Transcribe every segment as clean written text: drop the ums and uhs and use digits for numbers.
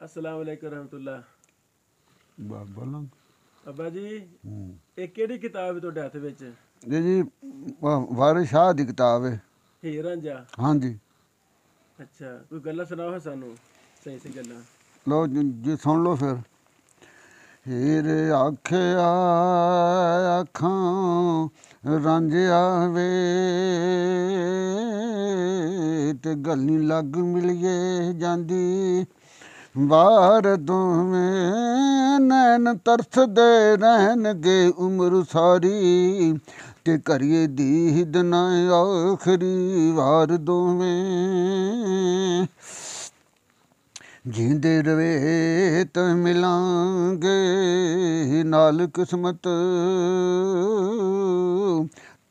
अस्सलाम वालेकुम रहमतुल्लाह। बोलो अब्बा जी ਇਹ ਕਿਹੜੀ ਕਿਤਾਬ ਹੈ ਤੁਹਾਡੇ ਹੱਥ ਵਿੱਚ? जी वारिस शाह की किताब है। ਹੀਰ ਰਾਂਝਾ। हाँ जी, ਅੱਛਾ, ਕੋਈ ਗੱਲਾਂ ਸੁਣਾਓ ਸਾਨੂੰ, ਸਹੀ ਸਹੀ ਗੱਲਾਂ। लो जी सुन लो फिर। हीर आखिया अखां रांझिया वे ते गली लग मिलिए जांदी बार दोवें नैन तरसदे रहनगे उम्र सारी ते करिए दीद ना आखरी वार दोवें जींदे रवे तो मिलांगे नाल किस्मत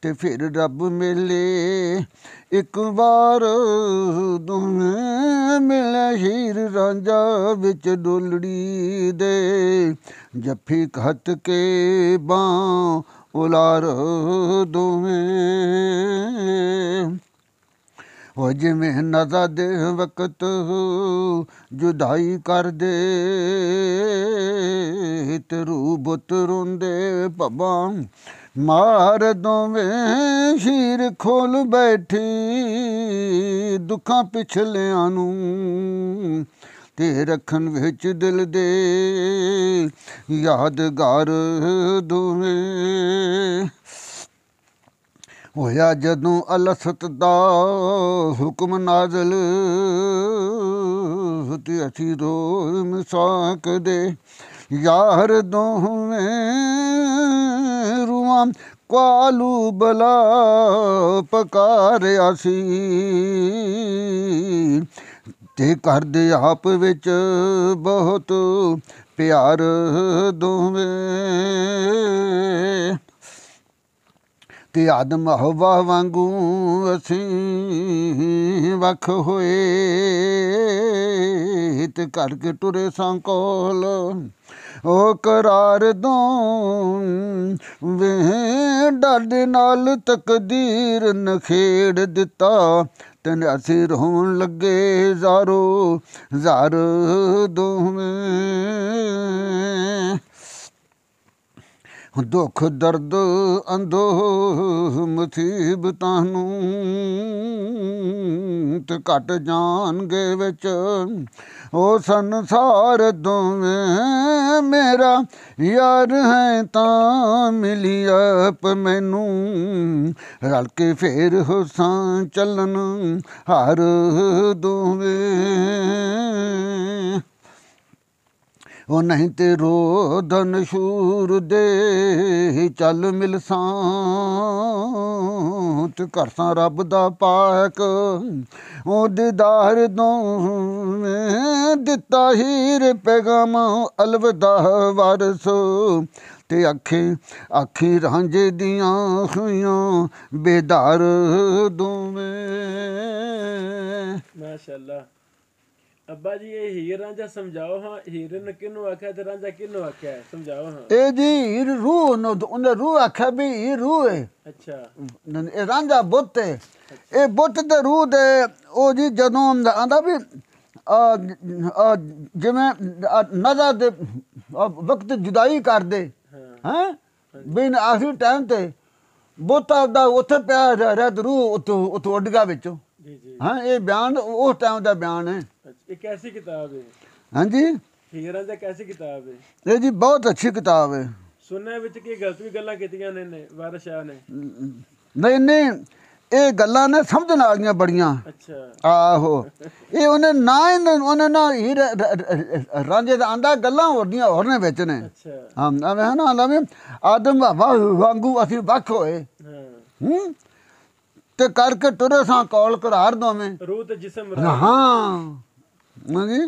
ते फिर रब मिले एक बार दोवें मिले हीर रांझा विच डोलड़ी दे जफ्फी खत के बां उलार दोवें हो जिमें नज़ा दे वक़्त जुदाई कर दे ते रूह बुत रोंदे पब्बा मार दोवें शीर खोल बैठी दुखां पिछलियां नूं ते रखन विच दिल दे यादगार दोवें होया जदों अलसत दा हुक्म नाज़िल ते असी रोज़ मिसाक दे यार दोवें रूहां कालू बला पकारिया सी ते करदे आप विच बहुत प्यार दोवें ते आदम हवा वांगू असीं वख होए ते करके टुरे सां कोल ओ करार दोवें डाडे नाल तकदीर नखेड़ दिता तन असीं रोन लगे ज़ारो ज़ार दोवें दुख दर्द अंदो मुसीबतां नूं ते घट जाणगे विच ओ संसार दोवें मेरा यार है तां मिली आप मैनू रल के फेर होसां चलन हार दोवें ओ नहीं ते रोदन शूर दे चल मिलसां ते करसां रब दा पाक ओ दीदार दोवें दिता हीर पैगाम अलविदा वारस ते अखी रांझे दियां खुइयां बेदार दोवें। माशाअल्लाह। अब्बा जी ये हीर रांझा समझाओ हाँ, हीर ने किनू आख्या ते रांझा किनू आख्या है, समझाओ हाँ। ए जी हीर रूह उन्हें रूह आख्या भी हीर रूह है। अच्छा, ए रांझा बुत है। ए बुत ते रूह दे ओ जी जदों आंदा भी जिवें नज़र दे वक्त जुदाई कर दे हैं बिन आखिरी टाइम ते बुत आपदा उत्थे पिया रह ते रूह उत्थों उड़ गया विचों। जी जी। हाँ ये बयान उस टाइम का बयान है। ये कैसी किताब है? हाँ जी, हीर रांझा कैसी किताब है? ये जी बहुत अच्छी किताब है। सुनने विच की गलत भी गल्लां कीतियां ने वारिस शाह ने? नहीं नहीं ये गल्लां ने समझण वालियां बड़ियां। अच्छा। आहो ये उन्हें ना उन्हें ना हीर रांझे दा आंदा गल्लां होरदियां होरने विच ने। अच्छा। हाँ मैं ना आंदा भी आदम वांगू असीं वख होए हाँ। ते करके टुरे सां कौल करार दोवें रूह ते जिस्म हाँ जी